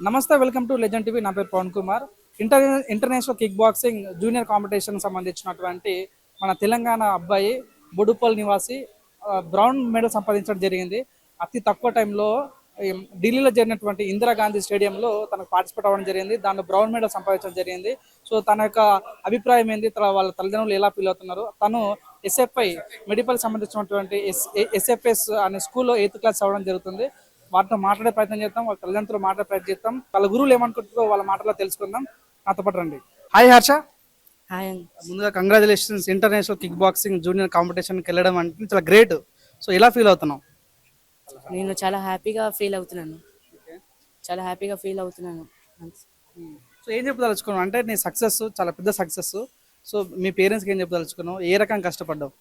నమస్తే, welcome to legend TV. నా పేరు Pavan Kumar. International kick boxing junior competition సంబంధించినటువంటి మన తెలంగాణ అబ్బాయి బొడుపల్ నివాసి బ్రౌన్ మెడల్ సంపాదించడం జరిగింది. అతి తక్కువ టైంలో ఢిల్లీలో జరిగినటువంటి ఇందిరాగాంధీ స్టేడియంలో తనకు పార్టిసిపేట్ అవ్వడం జరిగింది. దాంట్లో బ్రౌన్ మెడల్ సంపాదించడం జరిగింది. సో తన యొక్క అభిప్రాయం ఏంది, వాళ్ళ తల్లిదండ్రులు ఎలా ఫీల్ అవుతున్నారు, తను ఎస్ఎఫ్ఐ మెడికల్ సంబంధించినటువంటి ఎస్ఎఫ్ఎస్ అనే స్కూల్లో 8th క్లాస్ చదవడం జరుగుతుంది. వాటితో మాట్లాడే ప్రయత్నం చేద్దాం, వాళ్ళ తల్లిదండ్రులు మాట్లాడే ప్రయత్నం చేద్దాం, వాళ్ళ గురువులు ఏమనుకుంటారో వాళ్ళ మాటలో తెలుసుకుందాం. నాతో పాటు రండి. హాయ్ హర్ష. హాయ్. ముందుగా congratulations, international kick boxing junior కాంపిటీషన్కి వెళ్ళడం అంటే చాలా గ్రేట్. సో ఎలా ఫీల్ అవుతున్నావు? నేను చాలా హ్యాపీగా ఫీల్ అవుతున్నాను. చాలా హ్యాపీగా ఫీల్ అవుతున్నాను. సో ఏం చెప్పదలుచుకున్నావు అంటే నీ సక్సెస్ చాలా పెద్ద సక్సెస్. సో మీ పేరెంట్స్కి ఏం చెప్పదలుచుకున్నావు, ఏ రకంగా కష్టపడ్డావు?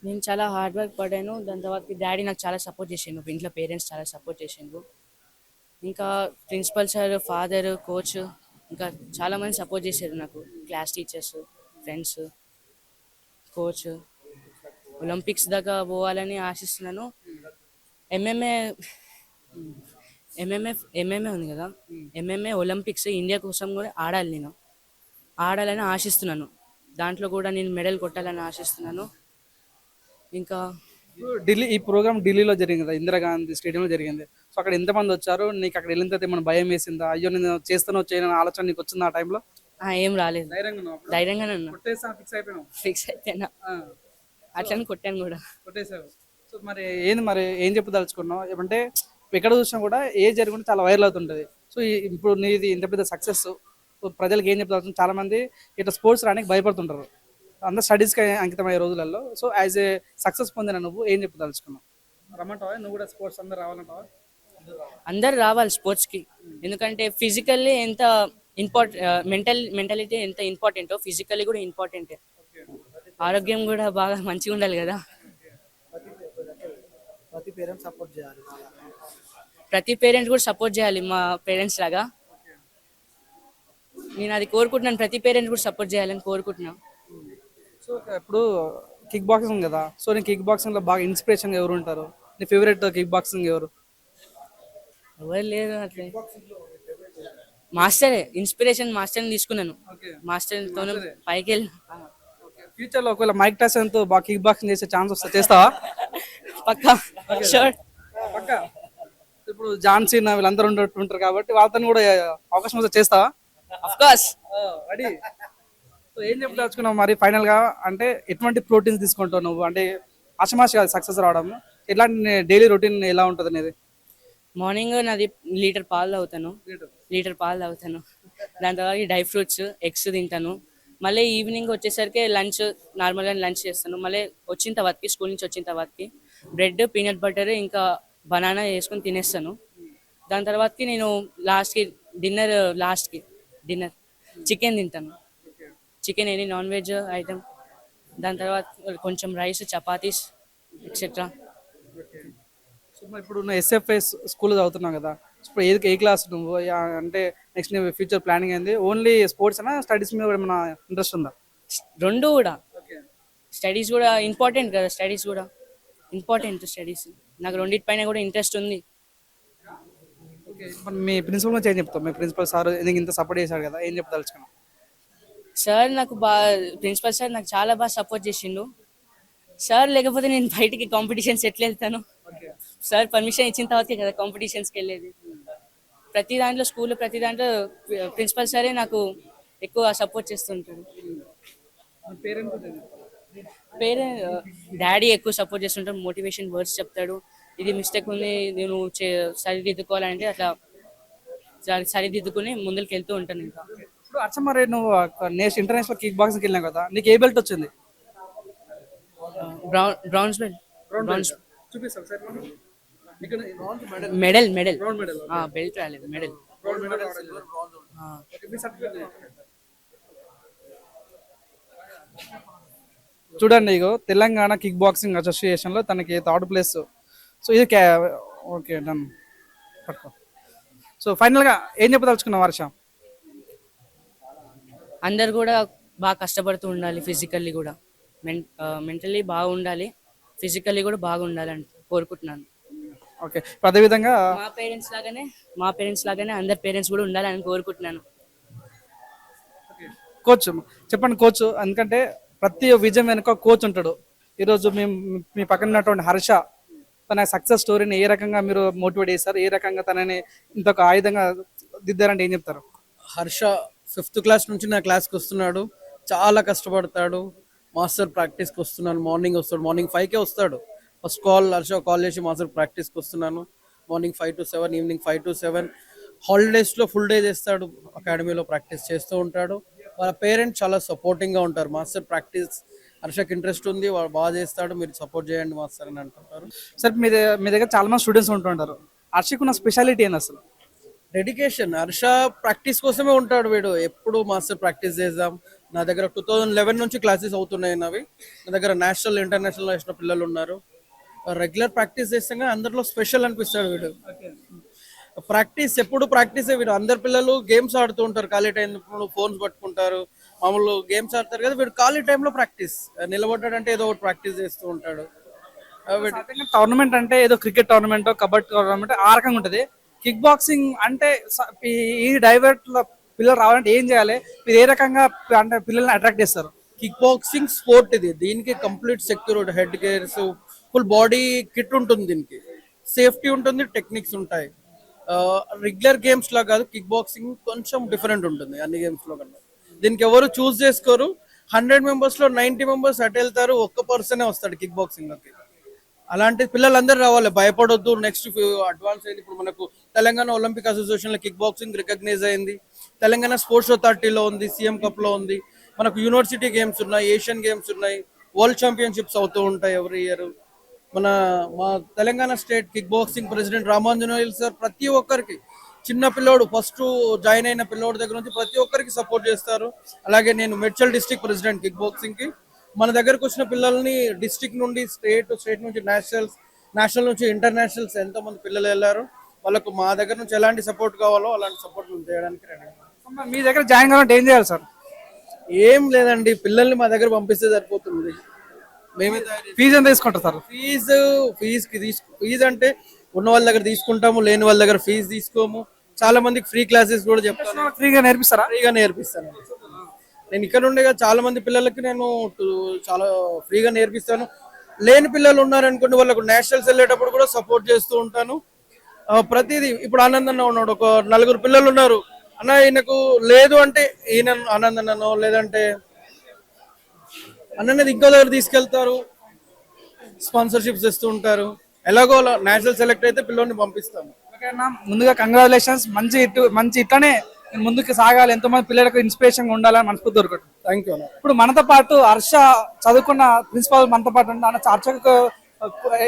నేను చాలా హార్డ్ వర్క్ పడ్డాను. దాని తర్వాత డాడీ నాకు చాలా సపోర్ట్ చేసిండు, ఇంట్లో పేరెంట్స్ చాలా సపోర్ట్ చేసిండ్రు. ఇంకా ప్రిన్సిపల్ సార్, ఫాదర్, కోచ్, ఇంకా చాలామంది సపోర్ట్ చేశారు నాకు. Class teachers, friends, coach. Olympics దాకా పోవాలని ఆశిస్తున్నాను. ఎంఎంఏ ఎంఎంఏ ఉంది కదా, ఎంఎంఏ ఒలింపిక్స్ ఇండియా కోసం కూడా ఆడాలని ఆశిస్తున్నాను. దాంట్లో కూడా నేను మెడల్ కొట్టాలని ఆశిస్తున్నాను. ఇంకా ఈ ప్రోగ్రామ్ ఢిల్లీలో జరిగింది కదా, ఇందిరాగాంధీ స్టేడియంలో జరిగింది. సో అక్కడ ఎంతమంది వచ్చారు? నీకు అక్కడ వెళ్ళిన తర్వాత ఏమైనా భయం వేసిందా? అయ్యో నేను చేస్తానో చేయను ఆలోచన నీకు వచ్చింది ఆ టైంలో? ఏం రాలేదు, ధైర్యంగానే ఉన్నా. ఫిక్స్ అయిపోయినా, అట్లనే కొట్టాను కూడా. కొట్టేసావు. సో మరి ఏం చెప్పదలుచుకున్నావు? ఏమంటే ఎక్కడ చూసినా కూడా ఏ జరుగుతుంటే చాలా వైరల్ అవుతుంటుంది. సో ఇప్పుడు నీది ఇంత పెద్ద సక్సెస్, ప్రజలకు ఏం చెప్పదలుచుకుంటు? చాలా మంది ఇట్లా స్పోర్ట్స్ రానికి భయపడుతుంటారు, అందరు స్టడీస్కి అంకితమయ్యే రోజులలో. సో యాజ్ ఏ సక్సెస్ పొందిన నువ్వు ఏం చెప్పదలుచుకున్నావు? రమ్మంటావా నువ్వు కూడా స్పోర్ట్స్ అందరు రావాలంటావా? అందరు రావాలి స్పోర్ట్స్కి. ఎందుకంటే ఫిజికల్లీ ఎంత మెంటాలిటీ ఎంత ఇంపార్టెంటో ఫిజికల్లీ కూడా ఇంపార్టెంటే. ఆరోగ్యం కూడా బాగా మంచిగా ఉండాలి కదా. ప్రతి పేరెంట్ కూడా సపోర్ట్ చేయాలి మా పేరెంట్స్ లాగా. నేను అది కోరుకుంటున్నాను, ప్రతి పేరెంట్ కూడా సపోర్ట్ చేయాలని కోరుకుంటున్నాను. సో ఇప్పుడు కిక్ బాక్సింగ్ కదా, సో నీ కిక్ బాక్సింగ్ లో బాగా ఇన్స్పిరేషన్ ఎవరు ఉంటారు? నీ ఫేవరెట్ కిక్ బాక్సింగ్ ఎవరు? ఎవరు లేరు అట్లే. మాస్టరే ఇన్స్పిరేషన్, మాస్టర్ని తీసుకున్నాను. మాస్టర్తో పైకి వెళ్ళి ఫ్యూచర్ లో ఒకవేళ మైక్ టైసన్ తో బాగా కిక్ బాక్సింగ్ చేసే ఛాన్స్ వస్తే చేస్తావా? పక్కా, షూర్, పక్కా. ఇప్పుడు జాన్సీన్ వీళ్ళందరూ ఉంటారు కాబట్టి వాళ్ళతో కూడా అవకాశం వస్తే చేస్తావా? Of course, ready. సో ఏం చెప్పదలుచుకున్నావు మరి ఫైనల్ గా? అంటే ఎటువంటి ప్రోటీన్స్ తీసుకుంటావు నువ్వు? అంటే ఆషమాషి కాదు సక్సెస్ రావడం, ఎట్లాంటి డైలీ రొటీన్ ఎలా ఉంటుంది అనేది? మార్నింగ్ నాది లీటర్ పాలు తాగుతాను. దాని తర్వాత డ్రై ఫ్రూట్స్, ఎగ్స్ తింటాను. మళ్ళీ ఈవినింగ్ వచ్చేసరికి లంచ్, నార్మల్గా లంచ్ చేస్తాను. మళ్ళీ వచ్చిన తర్వాతకి, స్కూల్ నుంచి వచ్చిన తర్వాతకి బ్రెడ్, పీనట్ బటర్, ఇంకా బనానా వేసుకొని తినేస్తాను. దాని తర్వాతకి నేను డిన్నర్ చికెన్ తింటాను. Chicken, any non veg item. దాని తర్వాత కొంచెం రైస్, చపాతీస్, ఎక్సెట్రా. సో ఇప్పుడు నువ్వు ఎస్ఎఫ్ఎస్ స్కూల్ చదువుతున్నావు కదా, ఇప్పుడు ఏ క్లాస్ నువ్వు? అంటే నెక్స్ట్ నీ ఫ్యూచర్ ప్లానింగ్ ఏంది? ఓన్లీ స్పోర్ట్స్ అయినా స్టడీస్ మీద ఏమైనా ఇంట్రెస్ట్ ఉందా? రెండు కూడా. స్టడీస్ కూడా ఇంపార్టెంట్ కదా, స్టడీస్ నాకు రెండింటిపైన కూడా ఇంట్రెస్ట్ ఉంది. మీ ప్రిన్సిపల్ గురించి ఏం చెప్తావు? మీ ప్రిన్సిపల్ సార్ నీకు ఇంత సపోర్ట్ చేశాడు కదా, ఏం చెప్పదలుచుకున్నావు? ప్రిన్సిపల్ సార్ నాకు చాలా బాగా సపోర్ట్ చేసిండు. సార్ లేకపోతే నేను బయటికి కాంపిటీషన్స్ ఎట్లా వెళ్తాను? సార్ పర్మిషన్ ఇచ్చిన తర్వాతకే కదా కాంపిటీషన్స్కి వెళ్ళేది. ప్రతి దాంట్లో ప్రిన్సిపల్ సారే నాకు ఎక్కువ సపోర్ట్ చేస్తుంటాడు. డాడీ ఎక్కువ సపోర్ట్ చేస్తుంటాడు, మోటివేషన్ వర్డ్స్ చెప్తాడు. ఇది మిస్టేక్ ఉంది, నేను సరిదిద్దుకోవాలంటే అట్లా సరిదిద్దుకుని ముందుకు వెళ్తూ ఉంటాను. ఇంకా ఇప్పుడు అచ్చమరే నువ్వు ఇంటర్నేషనల్ కిక్ బాక్సింగ్కి వెళ్ళినావు కదా, నీకు ఏ బెల్ట్ వచ్చింది? Browns belt. మెడల్ బెల్ట్ రాలేదు, మెడల్. చూడండి, ఇగో తెలంగాణ కిక్ బాక్సింగ్ అసోసియేషన్ లో తనకి 3rd ప్లేస్. సో ఇది ఓకే, డన్. పట్టుకో. సో ఫైనల్ గా ఏం చెప్పదలుచుకున్నావు వర్ష? అందరు కూడా బాగా కష్టపడుతూ ఉండాలి, ఫిజికల్లీ కూడా, మెంటల్లీ బాగుండాలి, ఫిజికల్లీ కూడా బాగుండాలని కోరుకుంటున్నాను. ఓకే, ఇప్పుడు అదేవిధంగా మా పేరెంట్స్ లాగానే అందరి పేరెంట్స్ కూడా ఉండాలని కోరుకుంటున్నాను. కోచ్ చెప్పండి కోచ్, ఎందుకంటే ప్రతి విజయం వెనుక కోచ్ ఉంటాడు. ఈరోజు మేము మీ పక్కన ఉన్నటువంటి హర్ష తన సక్సెస్ స్టోరీని ఏ రకంగా మీరు మోటివేట్ చేస్తారు, ఏ రకంగా తనని ఇంత ఒక ఆయుధంగా దిద్దారంటే ఏం చెప్తారు? హర్ష 5th క్లాస్ నుంచి నా క్లాస్కి వస్తున్నాడు, చాలా కష్టపడతాడు. మాస్టర్ ప్రాక్టీస్కి వస్తున్నాను, మార్నింగ్ వస్తాడు, మార్నింగ్ 5కే వస్తాడు. ఫస్ట్ హర్ష కాల్ చేసి మాస్టర్ ప్రాక్టీస్కి వస్తున్నాను, మార్నింగ్ 5 to 7, ఈవినింగ్ 5 to 7. హాలిడేస్లో ఫుల్ డే చేస్తాడు, అకాడమీలో ప్రాక్టీస్ చేస్తూ ఉంటాడు. వాళ్ళ పేరెంట్స్ చాలా సపోర్టింగ్గా ఉంటారు. మాస్టర్ ప్రాక్టీస్ హర్షకి ఇంట్రెస్ట్ ఉంది, వాడు బాగా చేస్తాడు, మీరు సపోర్ట్ చేయండి మాస్టర్ అని అంటుంటారు. సార్ మీ దగ్గర చాలా మంది స్టూడెంట్స్ ఉంటుంటారు, హర్షకున్న స్పెషాలిటీ ఏంది అసలు? డెడికేషన్. హర్ష ప్రాక్టీస్ కోసమే ఉంటాడు, వీడు ఎప్పుడు మాస్టర్ ప్రాక్టీస్ చేద్దాం. నా దగ్గర 2011 నుంచి క్లాసెస్ అవుతున్నాయి నావి. నా దగ్గర నేషనల్ ఇంటర్నేషనల్ వేసిన పిల్లలు ఉన్నారు. రెగ్యులర్ ప్రాక్టీస్ చేస్తే అందరిలో స్పెషల్ అనిపిస్తాడు వీడు. ప్రాక్టీస్ ఎప్పుడు ప్రాక్టీసే. వీడు అందరు పిల్లలు గేమ్స్ ఆడుతూ ఉంటారు, ఖాళీ టైం ఫోన్స్ పట్టుకుంటారు, మామూలు గేమ్స్ ఆడతారు కదా, వీడు ఖాళీ టైంలో ప్రాక్టీస్, నిలబడ్డాడంటే ఏదో ఒకటి ప్రాక్టీస్ చేస్తూ ఉంటాడు. టోర్నమెంట్ అంటే ఏదో క్రికెట్ టోర్నమెంట్, కబడ్డీ టోర్నమెంట్ ఆ రకంగా ఉంటుంది. కిక్ బాక్సింగ్ అంటే ఈ డైవర్ట్ లో పిల్లలు రావాలంటే ఏం చేయాలి, మీరు ఏ రకంగా అంటే పిల్లల్ని అట్రాక్ట్ చేస్తారు? కిక్ బాక్సింగ్ స్పోర్ట్ ఇది, దీనికి complete security, head gears, full body kit ఉంటుంది, దీనికి సేఫ్టీ ఉంటుంది, టెక్నిక్స్ ఉంటాయి. రెగ్యులర్ గేమ్స్ లా కాదు, కిక్ బాక్సింగ్ కొంచెం డిఫరెంట్ ఉంటుంది అన్ని గేమ్స్ లో కన్నా. దీనికి ఎవరు చూస్ చేసుకోరు. 100 members లో 90 members అటు వెళ్తారు, ఒక్క పర్సనే వస్తాడు కిక్ బాక్సింగ్ లోకి. అలాంటి పిల్లలందరూ రావాలి, భయపడొద్దు. నెక్స్ట్ అడ్వాన్స్ అయింది, ఇప్పుడు మనకు తెలంగాణ ఒలింపిక్ అసోసియేషన్ లో కిక్ బాక్సింగ్ రికగ్నైజ్ అయింది, తెలంగాణ స్పోర్ట్స్ అథారిటీలో ఉంది, సీఎం కప్ లో ఉంది, మనకు యూనివర్సిటీ గేమ్స్ ఉన్నాయి, ఏషియన్ గేమ్స్ ఉన్నాయి, వరల్డ్ ఛాంపియన్షిప్స్ అవుతూ ఉంటాయి ఎవ్రీ ఇయర్. మా Telangana state kick boxing president Ramanjaneyulu sir ప్రతి ఒక్కరికి, చిన్న పిల్లోడు ఫస్ట్ జాయిన్ అయిన పిల్లోడు దగ్గర నుంచి ప్రతి ఒక్కరికి సపోర్ట్ చేస్తారు. అలాగే నేను Medchal district president kick boxing కి. మన దగ్గరకు వచ్చిన పిల్లల్ని డిస్ట్రిక్ట్ నుండి స్టేట్ నుంచి నేషనల్ నుంచి ఇంటర్నేషనల్స్ ఎంతో మంది పిల్లలు వెళ్ళారు. వాళ్ళకు మా దగ్గర నుంచి ఎలాంటి సపోర్ట్ కావాలో అలాంటి సపోర్ట్ మేము చేయడానికి రెడీ. మీ దగ్గర జాయిన్ కావాలంటే ఏం చేయాలి సార్? ఏం లేదండి, పిల్లల్ని మా దగ్గర పంపిస్తే సరిపోతుంది. మేమే ఫీజు ఎంత తీసుకుంటారు సార్? ఫీజు అంటే ఉన్న వాళ్ళ దగ్గర తీసుకుంటాము, లేని వాళ్ళ దగ్గర ఫీజు తీసుకోము. చాలా మందికి ఫ్రీ క్లాసెస్ కూడా చెప్తాను. ఫ్రీగా నేర్పిస్తారా? ఫ్రీగా నేర్పిస్తాను. నేను ఇక్కడ ఉండేగా చాలా మంది పిల్లలకి నేను చాలా ఫ్రీగా నేర్పిస్తాను. లేని పిల్లలు ఉన్నారనుకోండి, వాళ్ళకు నేషనల్స్ వెళ్ళేటప్పుడు కూడా సపోర్ట్ చేస్తూ ఉంటాను. ప్రతిదీ ఇప్పుడు ఆనందంగా ఉన్నాడు, ఒక 4 పిల్లలు ఉన్నారు అన్న, ఈయనకు లేదు అంటే ఈయన ఆనందన్నో లేదంటే అన్నది ఇంకో దగ్గర తీసుకెళ్తారు, స్పాన్సర్షిప్స్ ఇస్తూ ఉంటారు. ఎలాగో నేషనల్ సెలెక్ట్ అయితే పిల్లల్ని పంపిస్తాము. ముందుగా కంగ్రాచులేషన్స్, మంచి ఇట్లానే ముందుకు సాగాలి, ఎంతో మంది పిల్లలకు ఇన్స్పిరేషన్ ఉండాలని మనస్ఫూర్తి దొరకదు. Thank you. ఇప్పుడు మనతో పాటు హర్ష చదువుకున్న ప్రిన్సిపాల్ మనతో పాటు ఉంటారు. హర్షకు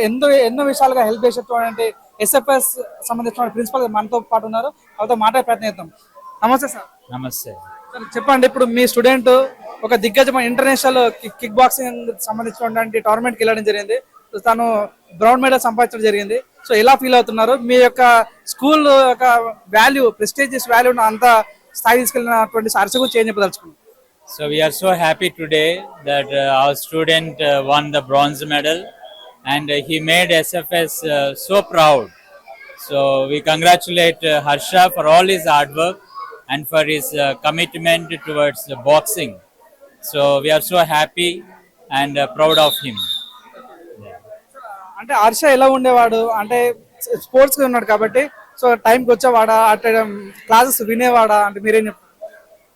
ఎన్నో విషయాలుగా హెల్ప్ చేసేటువంటి ఎస్ఎఫ్ఎస్ సంబంధించిన ప్రిన్సిపల్ మనతో పాటు ఉన్నారు, వాళ్ళతో మాట్లాడే ప్రయత్నం చేద్దాం. నమస్తే సార్. నమస్తే సార్ చెప్పండి, ఇప్పుడు మీ స్టూడెంట్ ఒక దిగ్గజమైన ఇంటర్నేషనల్ కిక్ బాక్సింగ్ సంబంధించినటువంటి టోర్నమెంట్కి వెళ్ళడం జరిగింది, తను బ్రౌన్ మెడల్ సంపాదించడం జరిగింది. సో ఎలా ఫీల్ అవుతున్నారు? మీ యొక్క స్కూల్ యొక్క వాల్యూ, ప్రెస్టీజియస్ వాల్యూ అంత స్థాయి తీసుకెళ్ళినటువంటి హర్ష గురించి ఏం చెప్పదలుచుకున్నాం? So we are so happy today that our student won the bronze medal and he made SFS so proud. So we congratulate Harsha for all his hard work and for his commitment towards boxing. So we are so happy and proud of him. అంటే హర్ష ఎలా ఉండేవాడు అంటే sports ఉన్నాడు కాబట్టి, so టైంకి వచ్చేవాడా, అట్లా classes వినేవాడా అంటే మీరేం చెప్తారు?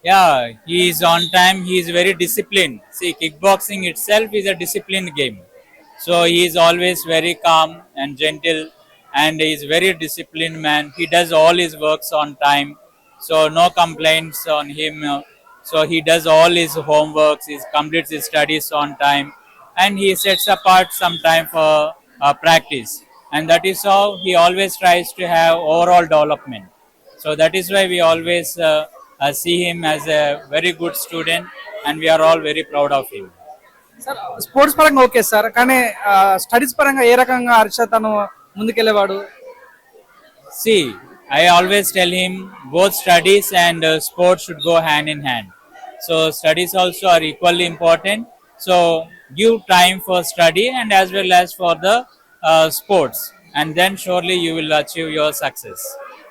Yeah, he is on time. He is very disciplined. See, kickboxing itself is a disciplined game. So he is always very calm and gentle, and he is very disciplined man. He does all his works on time. So no complaints on him. So he does all his homeworks. He completes his studies on time, and he sets apart some time for practice. And that is how he always tries to have overall development. So that is why we always see him as a very good student, and we are all very proud of him. Sir sports పరంగా okay sir, కానీ studies పరంగా ఏ రకంగా హర్ష తను ముందుకెళ్ళేవాడు? See, I always tell him both studies and sports should go hand in hand. So studies also are equally important. So give time for study and as well as for the sports. and then surely you will achieve your success.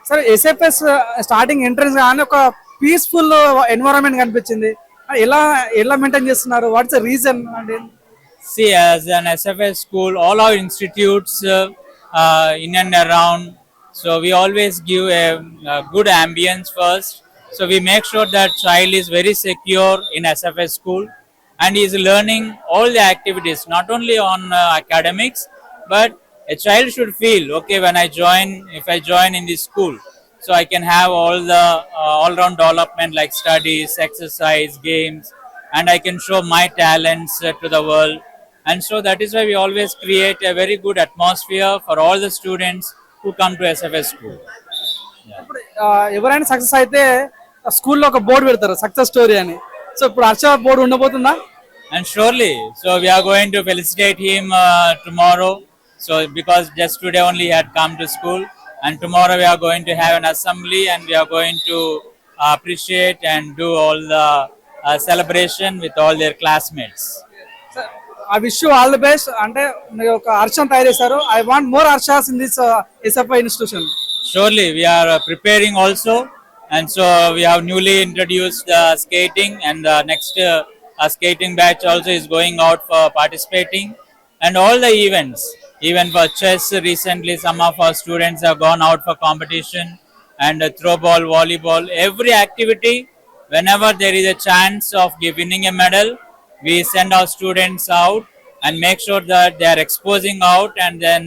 సరే SFS starting entrance కానీ ఒక peaceful environment కనిపించింది. ఎలా ఎలా maintain చేస్తున్నారు? What's the reason అంటే? See, as an SFS school, all our institutes in and around, so we always give a good ambience first. So we make sure that child is very secure in SFS school and he is learning all the activities, not only on academics, but a child should feel okay when if I join in this school, so I can have all the all-round development like studies, exercise, games, and I can show my talents to the world. And so that is why we always create a very good atmosphere for all the students who come to SFS school. ఇప్పుడు ఎవరైనా success అయితే స్కూల్లో ఒక board పెడతారు success story అని. So ఇప్పుడు Harsha board ఉండబోతుందా? And surely, so we are going to felicitate him tomorrow. So because just today only he had come to school, and tomorrow we are going to have an assembly and we are going to appreciate and do all the celebration with all their classmates. I wish you all the best. అంటే మీరు ఒక హర్షం తయారు చేశారు. I want more Harsha's in this SFI institution. Surely, we are preparing also, and so we have newly introduced skating, and the next skating batch also is going out for participating, and all the events. Even for chess, recently some of our students have gone out for competition, and throw ball, volleyball, every activity. Whenever there is a chance of winning a medal, we send our students out and make sure that they are exposing out and then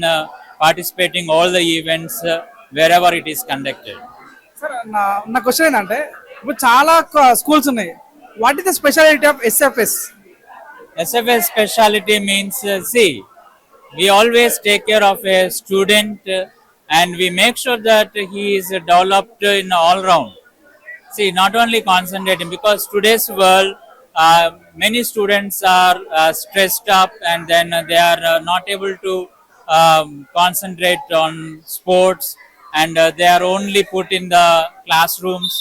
participating all the events wherever it is conducted. Sir నా question ఏంటంటే ఇప్పుడు చాలా schools ఉన్నాయి. What is the speciality of SFS? SFS speciality means, see, we always take care of a student and we make sure that he is developed in all round. See, not only concentrating, because today's world, many students are stressed up and then they are not able to concentrate on sports, and they are only put in the classrooms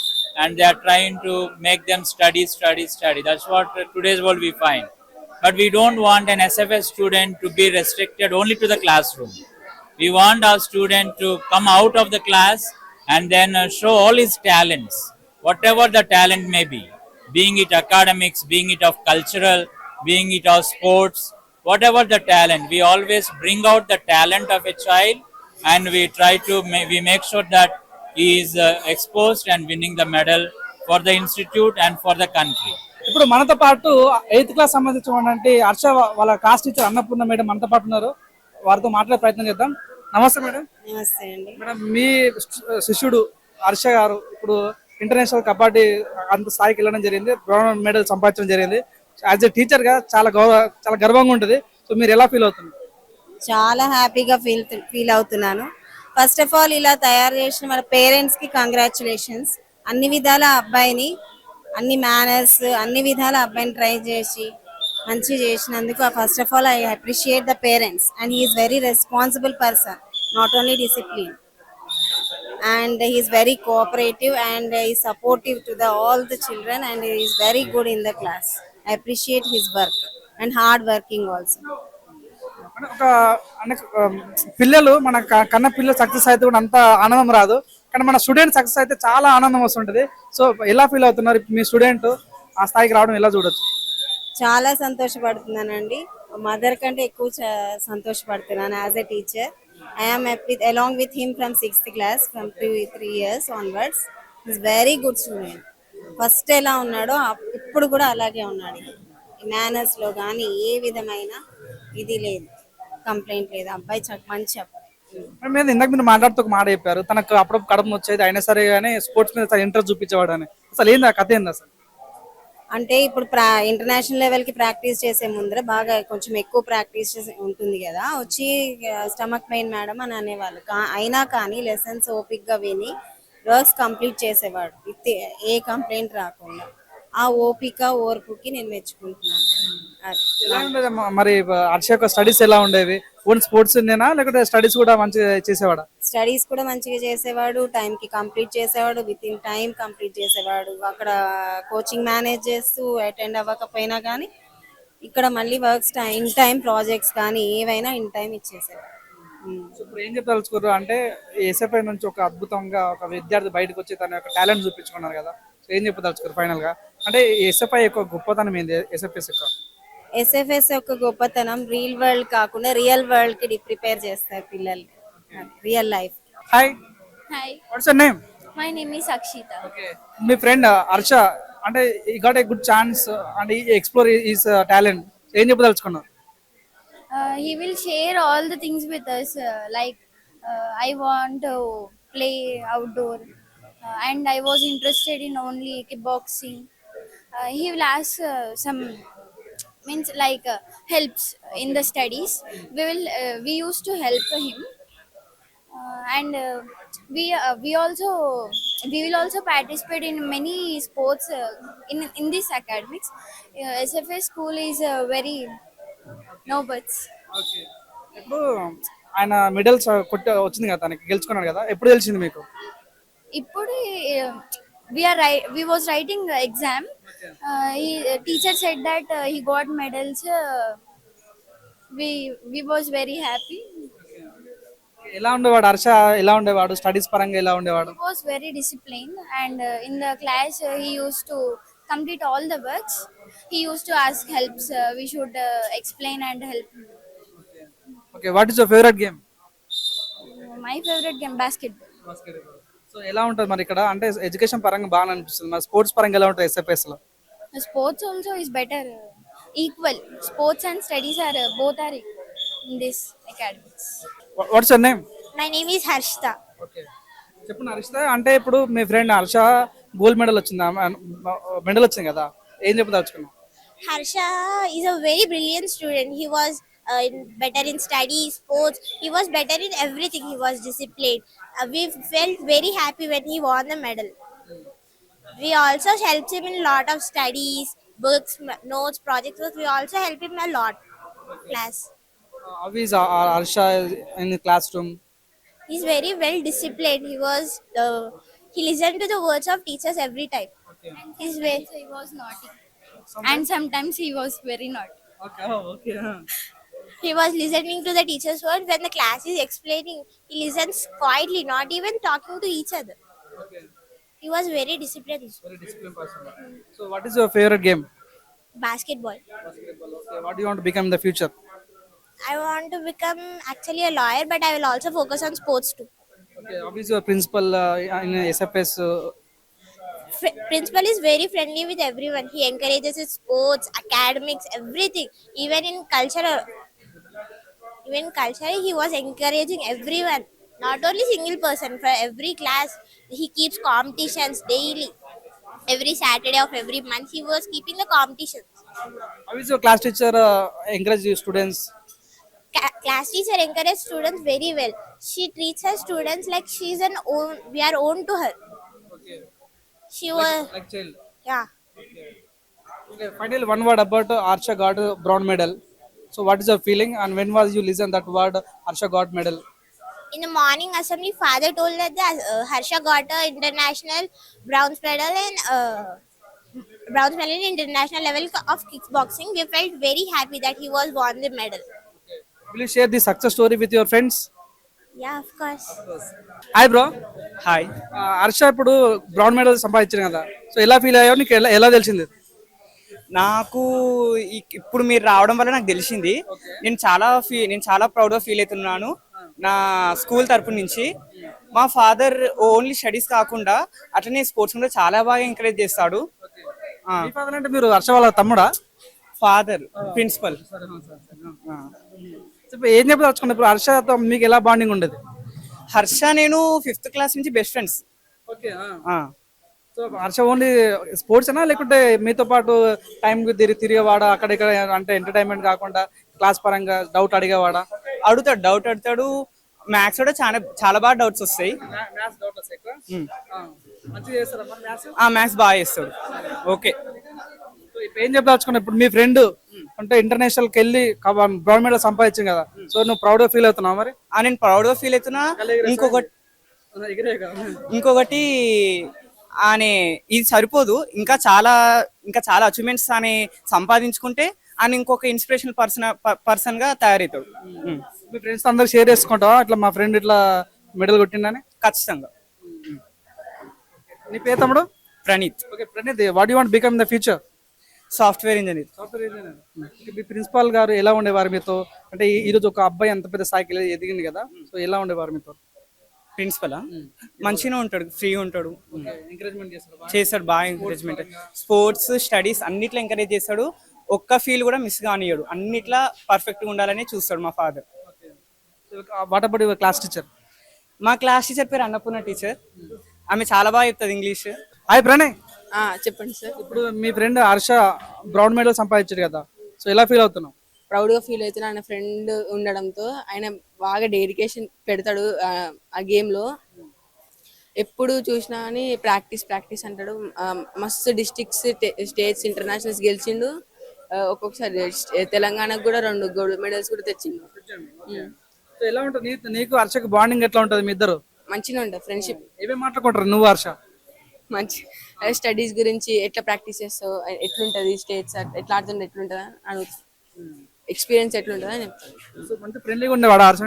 and they are trying to make them study. That's what today's world we find. But we don't want an SFS student to be restricted only to the classroom. We want our student to come out of the class and then show all his talents, whatever the talent may be, being it academics, being it of cultural, being it of sports, whatever the talent. We always bring out the talent of a child and we try to we make sure that he is exposed and winning the medal for the institute and for the country. ఇప్పుడు మనతో పాటు 8th class సంబంధించినటువంటి హర్ష వాళ్ళ class teacher Annapurna madam మనతో పాటు ఉన్నారు. వారితో మాట్లాడే ప్రయత్నం చేద్దాం. నమస్తే మేడం. నమస్తే అండి. మేడం, మీ శిష్యుడు హర్ష గారు ఇప్పుడు ఇంటర్నేషనల్ కబడ్డీ అంత స్థాయికి వెళ్ళడం జరిగింది, బ్రౌన్ మెడల్ సంపాదించడం జరిగింది. యాజ్ ఎ టీచర్ గా చాలా గర్వంగా ఉంటుంది. సో మీరు ఎలా ఫీల్ అవుతున్నారు? చాలా హ్యాపీగా ఫీల్ అవుతున్నాను. ఫస్ట్ ఆఫ్ ఆల్ ఇలా తయారు చేసిన మన పేరెంట్స్ కి కంగ్రాచులేషన్స్. అన్ని విధాల అబ్బాయిని, అన్ని మేనర్స్, అన్ని విధాల అబ్బాయిని ట్రై చేసి మంచి చేసినందుకు first of all I appreciate the parents and he is very responsible person, not only discipline, and he is very cooperative and he is supportive to all the children and he is very good in the class. I appreciate his work and hard working also. ఒక పిల్లలు మన కన్న పిల్లలు success అయితే కూడా అంత ఆనందం రాదు, కానీ మన స్టూడెంట్ సక్సెస్ అయితే చాలా ఆనందం వస్తుంటది. సో ఎలా ఫీల్ అవుతున్నారు? మీ స్టూడెంట్ ఆ స్థాయికి రావడం ఎలా చూడొచ్చు? చాలా సంతోషపడుతున్నానండి. మదర్ కంటే ఎక్కువ సంతోషపడుతున్నాను as a teacher. I am along with him from 6th class, from 3 years onwards. He is very good student. First ఎలా ఉన్నాడో ఇప్పుడు కూడా అలాగే ఉన్నాడు. మేనర్స్ లో కానీ ఏ విధమైన ఇది లేదు, కంప్లైంట్ లేదు. అబ్బాయి మంచి అబ్బాయి. మీద ఇందాక మీరు మాట్లాడుతూ ఒక మాట చెప్పారు, తనకు అప్పుడప్పుడు కడుపు వచ్చేది అయినా సరే కానీ స్పోర్ట్స్ మీద ఇంట్రెస్ట్ చూపించేవాడు అని. అసలు ఏంది ఆ కథ? ఏంది అసలు? అంటే ఇప్పుడు ఇంటర్నేషనల్ లెవెల్ కి ప్రాక్టీస్ చేసే ముందర బాగా కొంచెం ఎక్కువ ప్రాక్టీస్ ఉంటుంది కదా, వచ్చి స్టమక్ పెయిన్ మేడం అని అనేవాళ్ళు. అయినా కానీ లెసన్స్ ఓపిక్ గా విని వర్క్స్ కంప్లీట్ చేసేవాడు ఏ కంప్లైంట్ రాకుండా. ఆ ఓపిక ఓర్పుకి నేను మెచ్చుకుంటున్నాను. మరి హర్ష యొక్క స్టడీస్ ఎలా ఉండేవి? ఓన్ స్పోర్ట్స్ నేనా లేకపోతే స్టడీస్ కూడా మంచిగా చేసేవాడా? స్టడీస్ కూడా మంచిగా చేసేవాడు, టైం కి కంప్లీట్ చేసేవాడు, విత్ ఇన్ టైం కంప్లీట్ చేసేవాడు. అక్కడ కోచింగ్ మేనేజ్ చేస్తూ అటెండ్ అవ్వకపోయినా కానీ ఇక్కడ మళ్ళీ వర్క్స్ ఇన్ టైం, ప్రాజెక్ట్స్ కానీ ఏవైనా ఇన్ టైం ఇచ్చేసేవాడు. సో ఇప్పుడు ఏం చెప్పదలుచుకోరు అంటే ఎస్ఎఫ్ఐ నుంచి ఒక అద్భుతంగా ఒక విద్యార్థి బయటకు వచ్చి తన యొక్క టాలెంట్ చూపించుకున్నారు కదా. సో ఏం చెప్పదలుచుకోరు ఫైనల్ గా, అంటే ఎస్ఎఫ్ఐ యొక్క గొప్పతనం ఏంది, ఎస్ఎఫ్ఎస్ యొక్క? ఎస్ఎఫ్ఎస్ యొక్క గొప్పతనం రియల్ వరల్డ్ కాకుండా రియల్ వరల్డ్ కి ప్రిపేర్ చేస్తారు పిల్లల్ని, real life. Hi, Hi, watts your name? my name is Akshita. Okay, me friend Harsha అంటే ఈ got a good chance and ఈ ఎక్స్ప్లోర్ ఈస్ టాలెంట్, ఏం చెప్పదలుచుకున్నారు? He will share all the things with us, I want to play outdoor, and I was interested in only kickboxing. He will ask some means helps in the studies. We used to help him, and we will also participate in many sports in this academics. SFA school is very no buts. Okay, ఇప్పుడు ఆయన medals వచ్చింది కదా, తనకి గెలుచుకున్నాడు కదా, ఎప్పుడు తెలిసింది మీకు? ఇప్పుడు we was writing the exam. Teacher said that he got medals. We was very happy. ఎలా ఉండేవాడు హర్ష, ఎలా ఉండేవాడు స్టడీస్ పరంగా, ఎలా ఉండేవాడు? He was very disciplined, and in the class he used to complete all the works. He used to ask helps. We should explain and help him. Okay, what is your favourite game? My favorite game basketball. So ఎలా ఉంటుంది మరి ఇక్కడ, అంటే education పరంగా బాగా అనిపిస్తుంది, మరి sports పరంగా ఎలా ఉంటుంది ఎస్ఎఫ్ఎస్ లో? Sports also is better, equal. Sports and studies are both are equal in this academics. What's your name? My name is Harshitha. Okay, చెప్పండి హర్షిత, అంటే ఇప్పుడు మీ ఫ్రెండ్ హర్ష గోల్డ్ మెడల్ వచ్చింది, మెడల్ వచ్చింది కదా, ఏం చెప్పదలుచుకున్నావు? Harsha is a very brilliant student. He was better in studies, sports. He was better in everything. He was disciplined. We felt very happy when he won the medal. We also helped him in a lot of studies, books, notes, projects. We also helped him a lot. Class. How is Harsha in the classroom? He's very well disciplined. He listened to the words of teachers every time. He's very. He was naughty, and sometimes he was very naughty. Okay, okay. He was listening to the teacher's words when the class is explaining. He listens quietly, not even talking to each other. Okay, He was very disciplined. very disciplined person. So what is your favorite game? Basketball. Basketball. Okay, what do you want to become in the future? I want to become actually a lawyer, but I will also focus on sports too. Okay, obviously your principal in SFS. Principal is very friendly with everyone. He encourages his sports, academics, everything. Even in culture, he was encouraging everyone. Not only single person, for every class, he keeps competitions daily. Every Saturday of every month, he was keeping the competitions. How is your class teacher encourage your students? Class teacher encourages students very well. She treats her students like we are own to her. Okay, She was, like child. yeah. Okay, finally one word about Harsha got a bronze medal. So what is your feeling, and when was you listen that word Harsha got medal? In the morning assembly, father told that Harsha got a international bronze medal in international level of kickboxing. We felt very happy that he was won the medal. Will you share the success story with your friends? Yeah, of course. Hi bro. Hi. Harsha ఇప్పుడు brown medal సంపాదించారు కదా, so ఎలా feel అయ్యావు, నీకు ఎలా తెలిసింది? నాకు ఇప్పుడు మీరు రావడం వల్ల నాకు తెలిసింది. నేను చాలా ప్రౌడ్గా ఫీల్ అవుతున్నాను. నా స్కూల్ తరపు నుంచి మా ఫాదర్ ఓన్లీ స్టడీస్ కాకుండా అట్లనే స్పోర్ట్స్ కూడా చాలా బాగా ఎంకరేజ్ చేస్తాడు. మీ father అంటే మీరు హర్ష వాళ్ళ తమ్ముడా? Father principal. ఏం చెప్పదలుచుకున్నా ఇప్పుడు హర్షతో మీకు ఎలా బాండింగ్ ఉండేది? హర్ష నేను 5th క్లాస్ నుంచి best friends. Okay, so Harsha only sports ఏనా, లేకుంటే మీతో పాటు టైంకి తిరిగేవాడా అక్కడ ఇక్కడ, అంటే ఎంటర్టైన్మెంట్ కాకుండా క్లాస్ పరంగా డౌట్ అడిగేవాడా? డౌట్ అడుగుతాడు. మ్యాథ్స్ కూడా చాలా బాగా డౌట్స్ వస్తాయి. మ్యాథ్స్ బాగా చేస్తాడు. ఓకే, ఇప్పుడు ఏం చెప్పదలుచుకున్నా, ఇప్పుడు మీ ఫ్రెండ్ అంటే ఇంటర్నేషనల్కి వెళ్ళి బ్రౌన్ మెడల్ సంపాదించింది కదా, సో నువ్వు ప్రౌడ్ గా ఫీల్ అవుతున్నావు మరి? నేను ప్రౌడ్గా ఫీల్ అవుతున్నా. ఇంకొకటి ఆనే ఇది సరిపోదు, ఇంకా చాలా అచీవ్మెంట్స్ అని సంపాదించుకుంటే ఆయన ఇంకొక ఇన్స్పిరేషనల్ పర్సన్ గా తయారవుతాడు. మీ ఫ్రెండ్స్ అందరు షేర్ చేసుకుంటావా ఇట్లా మా ఫ్రెండ్ ఇట్లా మెడల్ కొట్టిండని? ఖచ్చితంగా. నీ పేరు తమ్ముడు? Praneeth, okay Praneeth, what you want become in the future? Software engineer. Software engineer. Me principal గారు ఎలా ఉండేవారు మీతో? అంటే ఈరోజు ఒక అబ్బాయి అంత పెద్ద స్థాయికి ఎదిగింది కదా, సో ఎలా ఉండేవారు మీతో? ప్రిన్సిపలా మంచిగా ఉంటాడు, ఫ్రీ ఉంటాడు, ఎంకరేజ్మెంట్ చేస్తారు చేస్తాడు బాగా ఎంకరేజ్మెంట్. స్పోర్ట్స్ స్టడీస్ అన్నిట్లో ఎంకరేజ్ చేస్తాడు. ఒక్క ఫీల్ కూడా మిస్ కానియడు, అన్నిట్లా పర్ఫెక్ట్గా ఉండాలని చూస్తాడు మా father. What about your class teacher? మా క్లాస్ టీచర్ పేరు అన్నపూర్ణ టీచర్. ఆమె చాలా బాగా చెప్తుంది ఇంగ్లీష్. హాయ్ ప్రణయ్, చెప్పండి సార్. ఇప్పుడు మీ ఫ్రెండ్ హర్ష బ్రౌన్ మెడల్ సంపాదించాడు కదా, సో ఎలా ఫీల్ అవుతున్నావు? ప్రౌడ్గా ఫీల్ అవుతున్నా ఆయన ఫ్రెండ్ ఉండడంతో. ఆయన బాగా డెడికేషన్ పెడతాడు ఆ గేమ్లో. ఎప్పుడు చూసినా కానీ ప్రాక్టీస్ అంటాడు. మస్తు డిస్ట్రిక్ట్స్, స్టేట్స్, ఇంటర్నేషనల్స్ గెలిచిండు. ఒక్కొక్కసారి తెలంగాణకు కూడా 2 గోల్డ్ మెడల్స్ కూడా తెచ్చిండు. సో ఎలా ఉంటుంది నీకు హర్షకు బాండింగ్ ఎట్లా ఉంటుంది మీ ఇద్దరు? మంచిగా ఉంటుంది ఫ్రెండ్షిప్. ఏమేమి మాట్లాడుకుంటారు నువ్వు హర్ష? మంచి స్టడీస్ గురించి ఎట్లా ప్రాక్టీస్ చేస్తావు, ఎట్లుంటుంది స్టేట్స్, ఎట్లా ఆడుతుంటే ఎట్లుంటుంది అని అడుగుతాను. ఎక్స్పీరియన్స్ ఎట్లుంటుంది అని చెప్తాను. సో మంచి ఫ్రెండ్లీగా ఉండేవాడు హర్ష?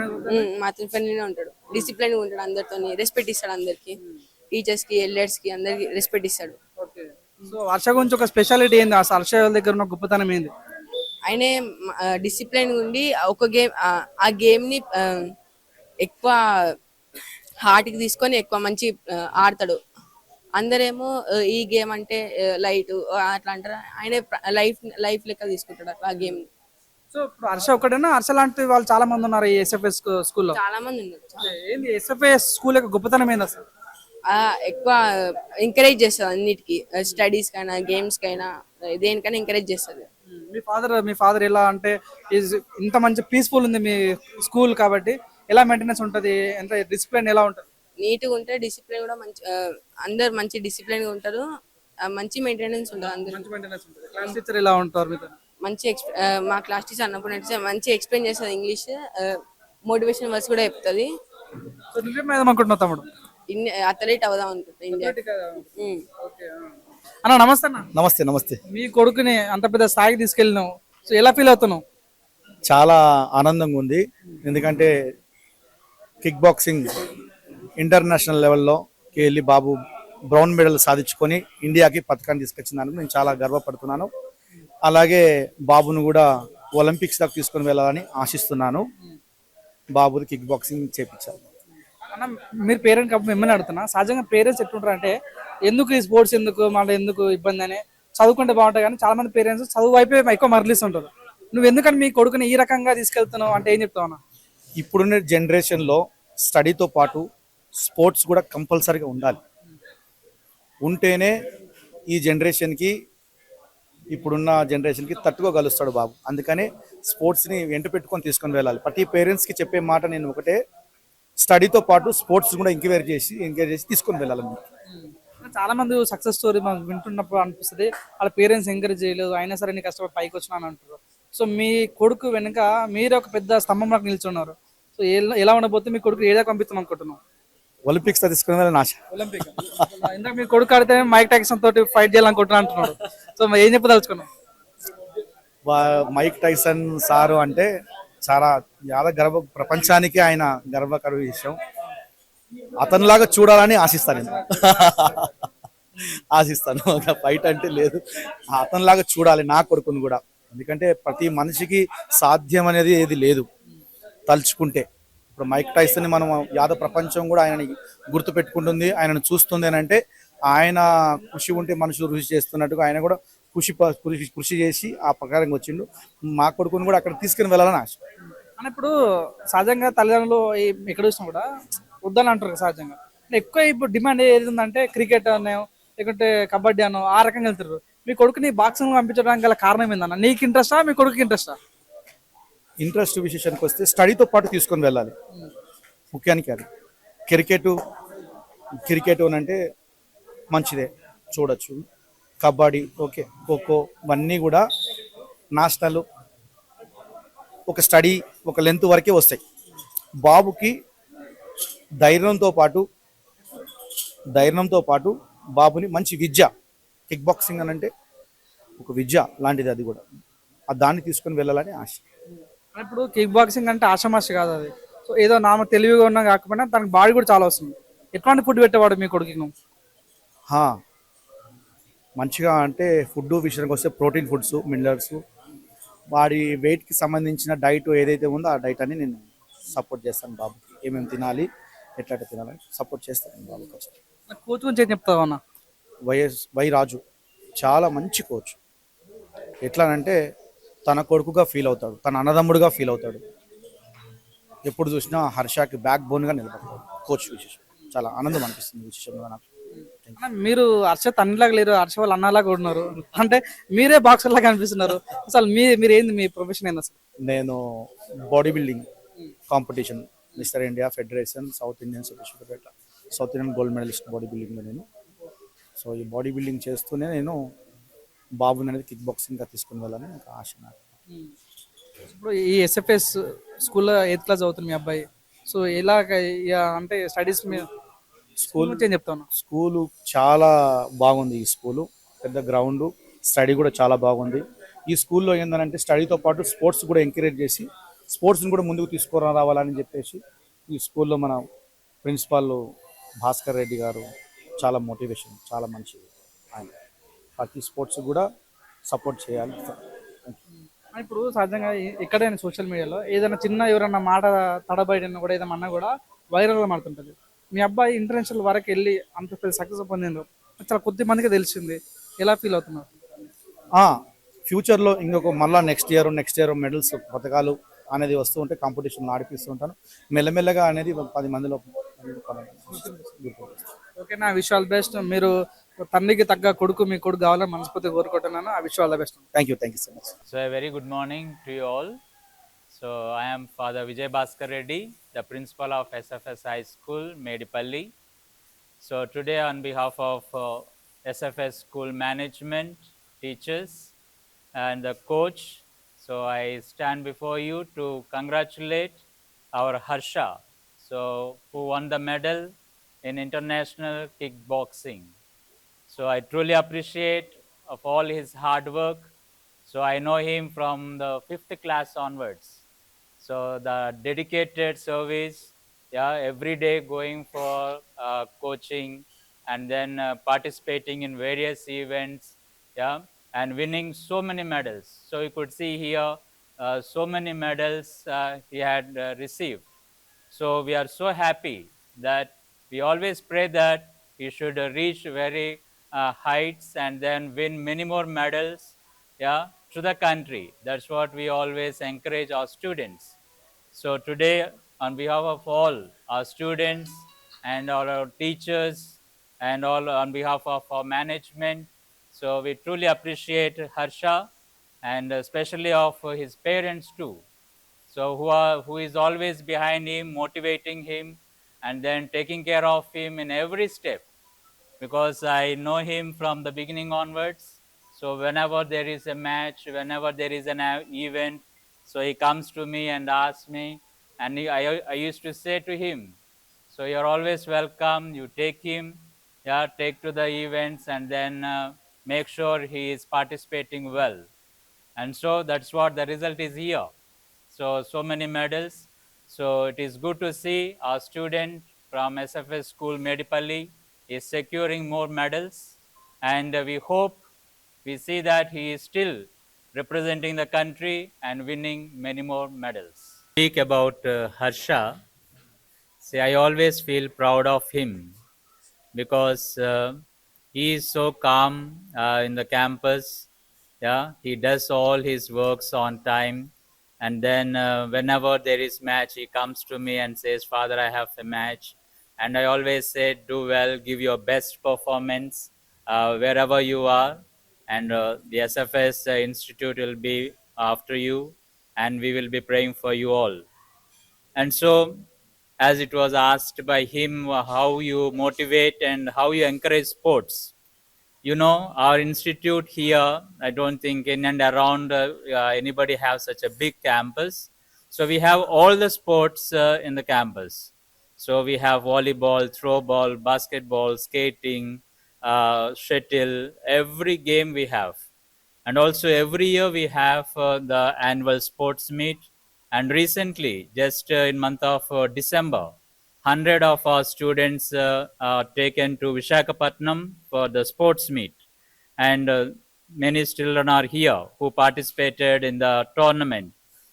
మాత్రం ఫ్రెండ్లీగా ఉంటాడు, డిసిప్లిన్గా ఉంటాడు, అందరితో రెస్పెక్ట్ ఇస్తాడు. అందరికి, టీచర్స్ కి, ఎల్డర్స్ కి, అందరికి రెస్పెక్ట్ ఇస్తాడు. సో హర్ష గురించి ఒక స్పెషాలిటీ ఏంది? అసలు హర్ష దగ్గర ఉన్న గొప్పతనం ఏంది? ఆయనే డిసిప్లైన్ ఉండి ఒక గేమ్, ఆ గేమ్ ని ఎక్కువ హార్ట్ కి తీసుకొని ఎక్కువ మంచి ఆడతాడు. అందరేమో ఈ గేమ్ అంటే లైట్ అట్లా అంటారు, ఆయన లైఫ్ లెక్క తీసుకుంటాడు అట్లా ఆ గేమ్. సో ఇప్పుడు హర్ష ఒకటేనా? హర్ష లాంటి వాళ్ళు చాలా మంది ఉన్నారు ఈ ఎస్ఎఫ్ఎస్ స్కూల్లో. చాలా మంది ఉన్నారు. ఏంది ఎస్ఎఫ్ఎస్ స్కూల్ యొక్క గొప్పతనం ఏంది అసలు? ఎక్కువ ఎంకరేజ్ చేస్తుంది అన్నిటికీ, స్టడీస్ కైనా గేమ్స్ కైనా దేనికైనా ఎంకరేజ్ చేస్తుంది. మీ ఫాదర్ ఎలా అంటే ఇంత మంచి పీస్ఫుల్ ఉంది మీ స్కూల్ కాబట్టి ఎలా మెయింటెనెన్స్ ఉంటుంది, ఎంత డిసిప్లిన్ ఎలా ఉంటుంది? నీట్గా ఉంటే డిసిప్లిన్ కూడా మంచి, అందరు మంచి డిసిప్లిన్ గా ఉంటారు, మంచి మెయింటెనెన్స్ ఉంటుంది అందరు. మంచి మెయింటెనెన్స్ ఉంటుంది. క్లాస్ టీచర్ ఎలా ఉంటారు మీతో? మంచి మా క్లాస్ టీచర్ అన్నప్పుడు మంచి ఎక్స్ప్లెయిన్ చేస్తుంది ఇంగ్లీష్, మోటివేషన్ వర్డ్స్ కూడా చెప్తుంది. సో నువ్వేమనుకుంటున్నావు తమ్ముడు? అథ్లెట్ అవుదాం అనుకుంటా ఇండియా. అన్న నమస్తే అన్న. నమస్తే. నమస్తే. మీ కొడుకుని అంత పెద్ద స్థాయికి తీసుకెళ్ళినావు, సో ఎలా ఫీల్ అవుతున్నావు? చాలా ఆనందంగా ఉంది, ఎందుకంటే కిక్ బాక్సింగ్ ఇంటర్నేషనల్ లెవెల్లోకి వెళ్ళి బాబు బ్రౌన్ మెడల్ సాధించుకొని ఇండియాకి పథకాన్ని తీసుకొచ్చినందుకు నేను చాలా గర్వపడుతున్నాను. అలాగే బాబును కూడా ఒలింపిక్స్ దాకా తీసుకొని వెళ్ళాలని ఆశిస్తున్నాను. బాబుని కిక్ బాక్సింగ్ చేపించాలి. అన్న మీరు పేరెంట్ కాబట్టి మిమ్మల్ని అడుగుతున్నా, సహజంగా పేరెంట్స్ ఎట్లుంటారు అంటే ఎందుకు ఈ స్పోర్ట్స్ ఎందుకు మళ్ళీ ఎందుకు ఇబ్బంది అని, చదువుకుంటే బాగుంటాయి కానీ చాలా మంది పేరెంట్స్ చదువు వైపే ఎక్కువ మరలిస్తుంటారు. నువ్వు ఎందుకని మీ కొడుకుని ఈ రకంగా తీసుకెళ్తున్నావు అంటే ఏం చెప్తావు అన్న? ఇప్పుడున్న జనరేషన్లో స్టడీతో పాటు స్పోర్ట్స్ కూడా కంపల్సరీగా ఉండాలి. ఉంటేనే ఈ జనరేషన్కి, ఇప్పుడున్న జనరేషన్కి తట్టుకోగలుస్తాడు బాబు. అందుకనే స్పోర్ట్స్ని వెంట పెట్టుకొని తీసుకొని వెళ్ళాలి. ప్రతి పేరెంట్స్కి చెప్పే మాట నేను ఒకటే, స్టడీతో పాటు స్పోర్ట్స్ కూడా ఎంకరేజ్ చేసి తీసుకొని వెళ్ళాలని. చాలా మంది సక్సెస్ స్టోరీ మాకు వింటున్నప్పుడు అనిపిస్తుంది వాళ్ళ పేరెంట్స్ ఎంకరేజ్ చేయలేదు అయినా సరే నీ కష్టపడి పైకి వచ్చినా అని అంటారు. సో మీ కొడుకు వెనుక మీరు ఒక పెద్ద స్తంభంలోకి నిల్చున్నారు. సో ఎలా ఉండబోతే మీ కొడుకు ఏదో పంపిస్తాం అనుకుంటున్నాం? ఒలింపిక్స్ తీసుకుని వెళ్ళాలని ఆశ. ఒలింపిక్ ఇందాక మీ కొడుకు ఆడితే మైక్ టైసన్ తోటి ఫైట్ చేయాలనుకుంటున్నా అంటున్నాడు. సో ఏం చెప్పదలుచుకున్నాం? మైక్ టైసన్ సారు అంటే చాలా ప్రపంచానికి ఆయన గర్వకర విషయం. అతనిలాగా చూడాలని ఆశిస్తాను. ఫైట్ అంటే లేదు, అతనిలాగా చూడాలి నా కొడుకుని కూడా. ఎందుకంటే ప్రతి మనిషికి సాధ్యం అనేది ఏది లేదు తలుచుకుంటే. ఇప్పుడు మైక్ టైసన్ మనం యాదవ్ ప్రపంచం కూడా ఆయనని గుర్తు పెట్టుకుంటుంది, ఆయనను చూస్తుంది అని అంటే ఆయన కృషి ఉంటే మనుషులు కృషి చేస్తున్నట్టుగా ఆయన కూడా కృషి చేసి ఆ ప్రకారంగా వచ్చిండు. మా కొడుకుని కూడా అక్కడ తీసుకుని వెళ్ళాలని ఆశ. అని ఇప్పుడు సహజంగా తల్లిదండ్రులు ఎక్కడ చూసినా కూడా వద్దని అంటారు సహజంగా. ఎక్కువ ఇప్పుడు డిమాండ్ ఏది ఉందంటే క్రికెట్ అనో లేకుంటే కబడ్డీ అనో ఆ రకంగా వెళ్తారు. మీ కొడుకుని బాక్సింగ్ పంపించడానికి గల కారణం ఏందన్న? నీకు ఇంట్రెస్టా మీ కొడుకు ఇంట్రెస్టా? ఇంట్రెస్ట్ విషయానికి వస్తే స్టడీతో పాటు తీసుకొని వెళ్ళాలి ముఖ్యానికి. అది క్రికెట్ అంటే మంచిదే, చూడొచ్చు. కబడ్డీ ఓకే, ఖోఖో ఇవన్నీ కూడా నేషనల్ ఒక స్టడీ ఒక లెంత్ వరకే వస్తాయి. బాబుకి ధైర్యంతో పాటు బాబుని మంచి విద్య, కిక్ బాక్సింగ్ అని అంటే ఒక విద్య లాంటిది, అది కూడా దాన్ని తీసుకొని వెళ్ళాలని ఆశ. ఇప్పుడు కిక్ బాక్సింగ్ అంటే ఆషామాషి కాదు అది. సో ఏదో నామ తెలివిగా ఉన్నా కాకపోయినా తనకి బాడీ కూడా చాలా వస్తుంది. ఎట్లాంటి ఫుడ్ పెట్టేవాడు మీ కొడుకుకి నువ్వు? హా, మంచిగా అంటే ఫుడ్ విషయానికి వస్తే ప్రోటీన్ ఫుడ్స్, మినరల్స్, వాడి వెయిట్కి సంబంధించిన డైట్ ఏదైతే ఉందో ఆ డైట్ అని నేను సపోర్ట్ చేస్తాను బాబుకి. ఏమేమి తినాలి, ఎట్లా తినాలని సపోర్ట్ చేస్తాను నేను బాబుకి వచ్చి. కోచ్ గురించి ఏం చెప్తావు అన్న? వై రాజు చాలా మంచి కోచ్. ఎట్లానంటే తన కొడుకుగా ఫీల్ అవుతాడు, తన అన్నదమ్ముడుగా ఫీల్ అవుతాడు. ఎప్పుడు చూసినా హర్షకి బ్యాక్ బోన్గా నిలబడతాడు కోచ్. విశేషం చాలా ఆనందం అనిపిస్తుంది విశేషంగా నాకు. అన్న, మీరు హర్ష తండ్రిలాగా లేరు, హర్ష వాళ్ళ అన్నలాగా ఉన్నారు. అంటే మీరే బాక్సర్ లాగా అనిపిస్తున్నారు. అసలు మీరు ఏంది, మీ ప్రొఫెషన్ ఏంది అసలు? నేను body building competition mister India federation, south Indian certificate, south Indian gold medalist body బిల్డింగ్లో నేను. సో ఈ బాడీ బిల్డింగ్ చేస్తూనే నేను బాబుని అనేది కిక్ బాక్సింగ్గా తీసుకుని వెళ్ళాలని నాకు ఆశ నాకు. ఇప్పుడు ఈ ఎస్ఎఫ్ఎస్ స్కూల్లో 8th క్లాస్ అవుతుంది మీ అబ్బాయి. సో ఎలాగ అంటే స్టడీస్ స్కూల్ నుంచి ఏం చెప్తాను? స్కూలు చాలా బాగుంది. ఈ స్కూలు పెద్ద గ్రౌండ్, స్టడీ కూడా చాలా బాగుంది. ఈ స్కూల్లో ఏంటంటే స్టడీతో పాటు స్పోర్ట్స్ కూడా ఎంకరేజ్ చేసి స్పోర్ట్స్ని కూడా ముందుకు తీసుకుని రావాలని చెప్పేసి ఈ స్కూల్లో మన ప్రిన్సిపాల్ భాస్కర్ రెడ్డి గారు చాలా మోటివేషన్, చాలా మంచిది. ఆయన ప్రతి స్పోర్ట్స్ కూడా సపోర్ట్ చేయాలి. ఇప్పుడు సహజంగా ఎక్కడైనా సోషల్ మీడియాలో ఏదైనా చిన్న ఎవరన్నా మాట తడబడిన కూడా ఏదైనా అన్నా కూడా వైరల్గా మారుతుంటుంది. మీ అబ్బాయి ఇంటర్నేషనల్ వరకు వెళ్ళి అంత పెద్ద సక్సెస్ పొందిండ్రు, చాలా కొద్ది మందికి తెలిసింది. ఎలా ఫీల్ అవుతున్నారు? ఫ్యూచర్లో ఇంకొక మళ్ళీ నెక్స్ట్ ఇయర్ మెడల్స్ పథకాలు అనేది వస్తూ ఉంటే కాంపిటీషన్ ఆడిపిస్తూ ఉంటాను. మెల్లమెల్లగా అనేది 10 మందిలో ఓకే నా విష్ ఆల్ బెస్ట్. మీరు తండ్రికి తగ్గ కొడుకు మీ కొడుకు కావాలని మనస్ఫూర్తిగా కోరుకుంటున్నాను. ఆ wish all the best. Thank you so much. So a very good morning to you all. So I am Father Vijay Bhaskar Reddy, the principal of SFS High School, Medipalli. So today on behalf of SFS school management, teachers and the coach, so I stand before you to congratulate our Harsha, so who won the medal in international kickboxing. So I truly appreciate of all his hard work. So I know him from the 5th class onwards. So the dedicated service, yeah, every day going for coaching and then participating in various events, yeah, and winning so many medals. So you could see here so many medals he had received. So we are so happy that we always pray that he should reach very heights and then win many more medals, yeah, to the country. That's what we always encourage our students. So today, on behalf of all our students and all our teachers and all on behalf of our management, so we truly appreciate Harsha and especially of his parents too. So who is always behind him, motivating him, and then taking care of him in every step. Because I know him from the beginning onwards. So whenever there is a match, whenever there is an event, so he comes to me and asks me, and I used to say to him, so you're always welcome. You take him, yeah, take to the events, and then make sure he is participating well. And so that's what the result is here. So many medals. So it is good to see our student from SFS School Medipalli is securing more medals, and we hope we see that he is still representing the country and winning many more medals. Speak about Harsha. See, I always feel proud of him because he is so calm in the campus. Yeah, he does all his works on time, and then whenever there is match, he comes to me and says, "Father, I have a match," and I always say, "Do well, give your best performance wherever you are, and the SFS Institute will be after you, and we will be praying for you all." And so, as it was asked by him, how you motivate and how you encourage sports. You know, our institute here, I don't think in and around anybody has such a big campus. So we have all the sports in the campus. So we have volleyball, throw ball, basketball, skating, shuttle, every game we have. And also every year we have the annual sports meet, And recently, just in month of December, 100 of our students are taken to Vishakhapatnam for the sports meet, and many children are here who participated in the tournament.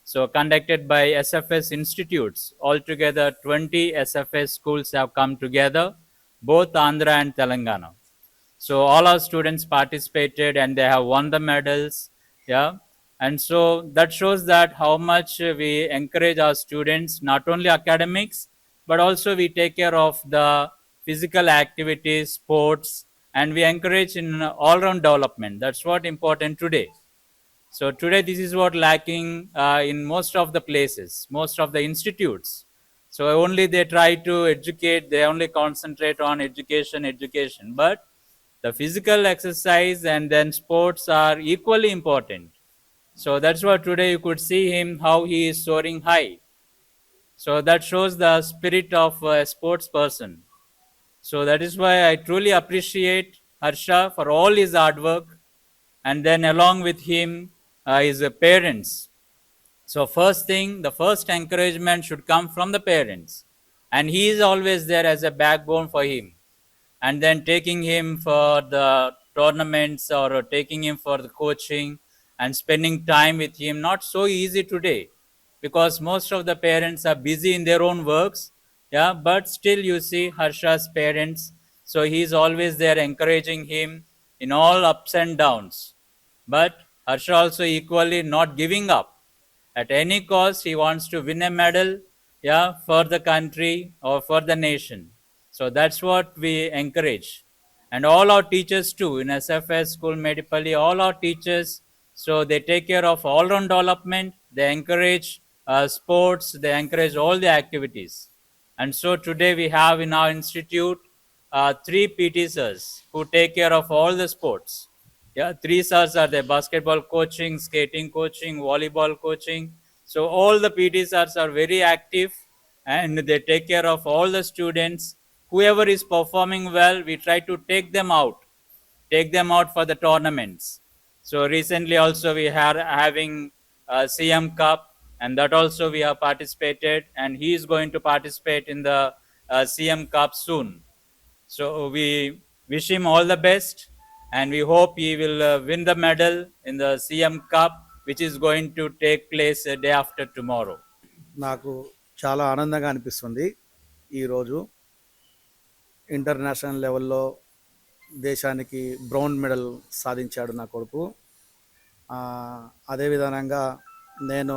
So conducted by SFS institutes, altogether 20 SFS schools have come together, both Andhra and Telangana. So all our students participated and they have won the medals. Yeah. And so that shows that how much we encourage our students, not only academics, but also we take care of the physical activities, sports, and we encourage in all round development. That's what important today. So today this is what lacking in most of the places, most of the institutes. So only they try to educate, they only concentrate on education. But the physical exercise and then sports are equally important. So that's what today you could see him, how he is soaring high. So that shows the spirit of a sports person. So that is why I truly appreciate Harsha for all his hard work, and then along with him his parents. So first thing, the first encouragement should come from the parents, and he is always there as a backbone for him. And then taking him for the tournaments or taking him for the coaching and spending time with him, not so easy today because most of the parents are busy in their own works. Yeah, but still you see Harsha's parents, so he's always there encouraging him in all ups and downs. But Harsha also equally not giving up. At any cost, he wants to win a medal, yeah, for the country or for the nation. So that's what we encourage. And all our teachers too, in SFS School Medipalli, all our teachers, so they take care of all-round development, they encourage sports, they encourage all the activities. And so today we have in our institute 3 PT sirs who take care of all the sports. Yeah, 3 sirs are there: basketball coaching, skating coaching, volleyball coaching. So all the PT sirs are very active and they take care of all the students. Whoever is performing well, we try to take them out for the tournaments. So recently also we are having CM Cup, and that also we have participated, and he is going to participate in the CM Cup soon. So we wish him all the best, and we hope he will win the medal in the CM Cup, which is going to take place day after tomorrow. నాకు చాలా ఆనందంగా అనిపిస్తుంది. ఈరోజు international లెవెల్లో దేశానికి brown medal సాధించాడు నా కొడుకు. అదేవిధంగా నేను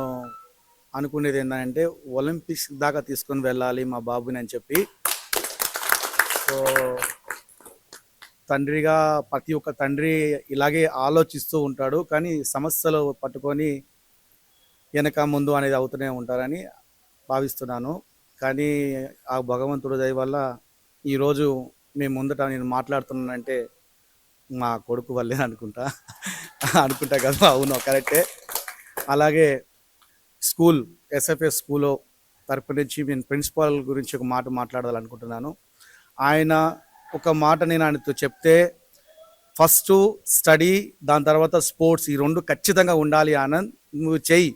అనుకునేది ఏంటంటే ఒలింపిక్స్ దాకా తీసుకొని వెళ్ళాలి మా బాబుని అని చెప్పి. సో తండ్రిగా ప్రతి ఒక్క తండ్రి ఇలాగే ఆలోచిస్తూ ఉంటాడు, కానీ సమస్యలు పట్టుకొని వెనక ముందు అనేది అవుతూనే ఉంటారని భావిస్తున్నాను. కానీ ఆ భగవంతుడి దయ వల్ల ఈరోజు మీ ముందట నేను మాట్లాడుతున్నానంటే మా కొడుకు వల్లే అనుకుంటా కదా. అవును, కరెక్టే. అలాగే స్కూల్ ఎస్ఎఫ్ఎస్ స్కూల్లో తరపు నుంచి నేను ప్రిన్సిపాల్ గురించి ఒక మాట మాట్లాడాలనుకుంటున్నాను. ఆయన ఒక మాట నేను ఆయనతో చెప్తే, ఫస్ట్ స్టడీ, దాని తర్వాత స్పోర్ట్స్, ఈ 2 ఖచ్చితంగా ఉండాలి ఆనంద్, నువ్వు చెయ్యి,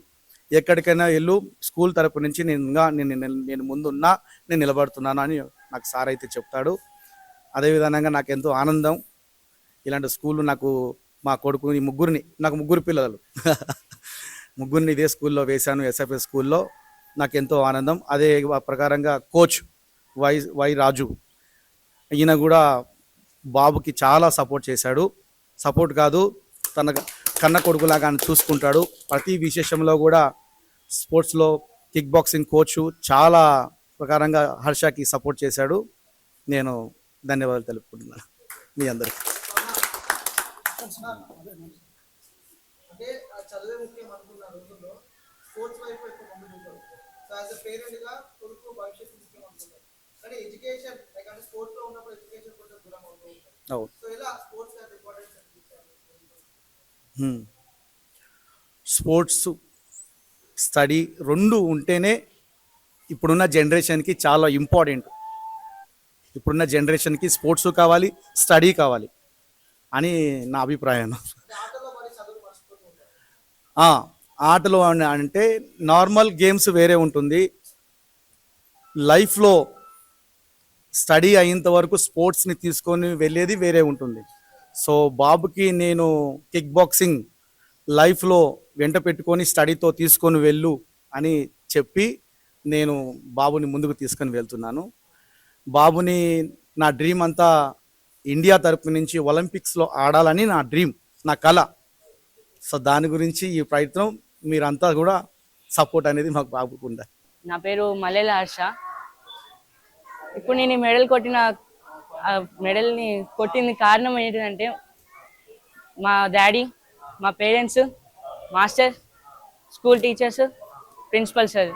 ఎక్కడికైనా వెళ్ళు, స్కూల్ తరపు నుంచి నేను ముందున్నా, నేను నిలబడుతున్నాను అని నాకు సార్ అయితే చెప్తాడు. అదేవిధంగా నాకు ఎంతో ఆనందం. ఇలాంటి స్కూళ్ళు నాకు మా కొడుకు నాకు 3 పిల్లలు ముగ్గురిని ఇదే స్కూల్లో వేశాను, ఎస్ఎఫ్ఎస్ స్కూల్లో. నాకు ఎంతో ఆనందం. అదే ప్రకారంగా కోచ్ వై రాజు, ఈయన కూడా బాబుకి చాలా సపోర్ట్ చేశాడు. సపోర్ట్ కాదు, తన కన్న కొడుకులాగా ఆయన చూసుకుంటాడు. ప్రతి విశేషంలో కూడా స్పోర్ట్స్లో కిక్ బాక్సింగ్ కోచ్ చాలా ప్రకారంగా హర్షకి సపోర్ట్ చేశాడు. నేను ధన్యవాదాలు తెలుపుకుంటున్నాను మీ అందరికీ. అంటే చదువే ముఖ్యం అనుకున్న రోజుల్లో స్పోర్ట్స్ వైపు ఎక్కువ పంపించారు. సో యాజ్ ఎ పేరెంట్ గా కొడుకు భవిష్యత్తు ముఖ్యం అనుకుంటారు, కానీ ఎడ్యుకేషన్ లైక్ అంటే స్పోర్ట్స్ లో ఉన్నప్పుడు ఎడ్యుకేషన్ కొంచెం దూరం అవుతూ ఉంటారు. సో ఇలా స్పోర్ట్స్ ఇంపార్టెన్స్ అనిపించారు. స్పోర్ట్స్ స్టడీ 2 ఉంటేనే ఇప్పుడున్న జనరేషన్కి చాలా ఇంపార్టెంట్. ఇప్పుడున్న జనరేషన్కి స్పోర్ట్స్ కావాలి, స్టడీ కావాలి అని నా అభిప్రాయం. ఆటలు అంటే నార్మల్ గేమ్స్ వేరే ఉంటుంది, లైఫ్లో స్టడీ అయ్యేంత వరకు స్పోర్ట్స్ని తీసుకొని వెళ్ళేది వేరే ఉంటుంది. సో బాబుకి నేను కిక్ బాక్సింగ్ లైఫ్లో వెంట పెట్టుకొని స్టడీతో తీసుకొని వెళ్ళు అని చెప్పి నేను బాబుని ముందుకు తీసుకొని వెళ్తున్నాను. బాబుని నా డ్రీమ్ అంతా ఇండియా తరపు నుంచి ఒలింపిక్స్లో ఆడాలని నా డ్రీమ్, నా కళ. సో దాని గురించి ఈ ప్రయత్నం మీరంతా కూడా సపోర్ట్ అనేది మాకు బాబుకు ఉండాలి. నా పేరు మల్లెల హర్ష. ఇప్పుడు నేను ఈ మెడల్ కొట్టిన మెడల్ని కొట్టిన కారణం ఏంటంటే మా డాడీ, మా parents, master, school teachers, principal sir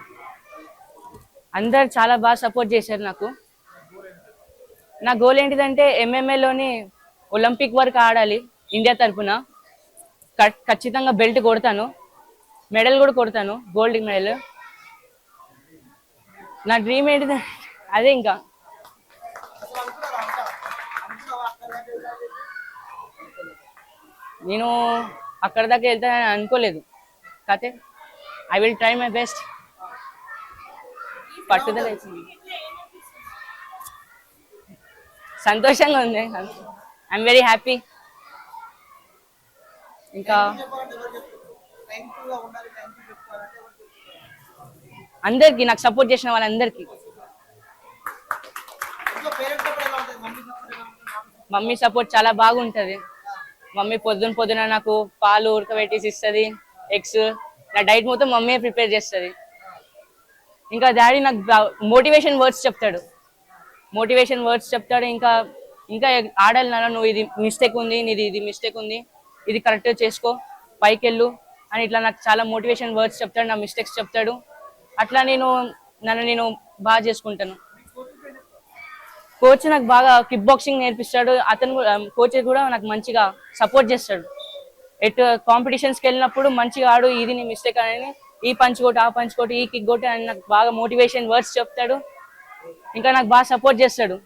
అందరు చాలా బాగా సపోర్ట్ చేశారు నాకు. నా గోల్ ఏంటిదంటే ఎంఎంఏలోని ఒలింపిక్ వరకు ఆడాలి ఇండియా తరఫున. ఖచ్చితంగా బెల్ట్ కొడతాను, మెడల్ కూడా కొడతాను, గోల్డ్ మెడల్. నా డ్రీమ్ ఏంటిది అదే. ఇంకా నేను అక్కడ దాకా వెళ్తానని అనుకోలేదు, కాకపోతే I will try my best. పట్టుదల అవుతుంది, సంతోషంగా ఉంది, ఐఎమ్ వెరీ హ్యాపీ. ఇంకా అందరికీ, నాకు సపోర్ట్ చేసిన వాళ్ళందరికీ. మమ్మీ సపోర్ట్ చాలా బాగుంటుంది. మమ్మీ పొద్దున నాకు పాలు ఉడకబెట్టేసి ఇస్తుంది, ఎగ్స్. నా డైట్ మొత్తం మమ్మీ ప్రిపేర్ చేస్తుంది. ఇంకా డాడీ నాకు మోటివేషన్ వర్డ్స్ చెప్తాడు. ఇంకా ఇంకా ఆడాలి నాన్న, నువ్వు ఇది మిస్టేక్ ఉంది, ఇది మిస్టేక్ ఉంది, ఇది కరెక్ట్ చేసుకో, పైకి వెళ్ళు అని ఇట్లా నాకు చాలా మోటివేషన్ వర్డ్స్ చెప్తాడు. నా మిస్టేక్స్ చెప్తాడు. అట్లా నేను బాగా చేసుకుంటాను. కోచ్ నాకు బాగా కిక్ బాక్సింగ్ నేర్పిస్తాడు. అతను కోచ్ కూడా నాకు మంచిగా సపోర్ట్ చేస్తాడు. ఎటు కాంపిటీషన్స్కి వెళ్ళినప్పుడు మంచిగా ఆడు, ఇది నీ మిస్టేక్ అని, ఈ పంచ్ కొట్టు, ఆ పంచ్ కొట్టు, ఈ కిక్ కొట్టు అని నాకు బాగా మోటివేషన్ వర్డ్స్ చెప్తాడు. ఇంకా నాకు బాగా సపోర్ట్ చేస్తాడు.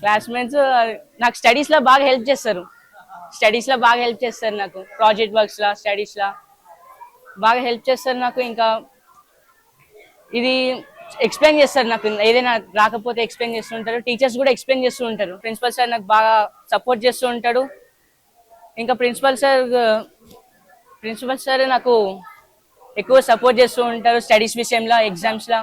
క్లాస్మేట్స్ నాకు స్టడీస్లో బాగా హెల్ప్ చేస్తారు. నాకు ప్రాజెక్ట్ వర్క్స్లో, స్టడీస్లో బాగా హెల్ప్ చేస్తారు నాకు. ఇంకా ఇది ఎక్స్ప్లెయిన్ చేస్తారు నాకు, ఏదైనా రాకపోతే ఎక్స్ప్లెయిన్ చేస్తూ ఉంటారు. టీచర్స్ కూడా ఎక్స్ప్లెయిన్ చేస్తూ ఉంటారు. ప్రిన్సిపల్ సార్ నాకు బాగా సపోర్ట్ చేస్తూ ఉంటాడు. ఇంకా ప్రిన్సిపల్ సార్ నాకు ఎక్కువ సపోర్ట్ చేస్తూ ఉంటారు స్టడీస్ విషయంలో, ఎగ్జామ్స్లో.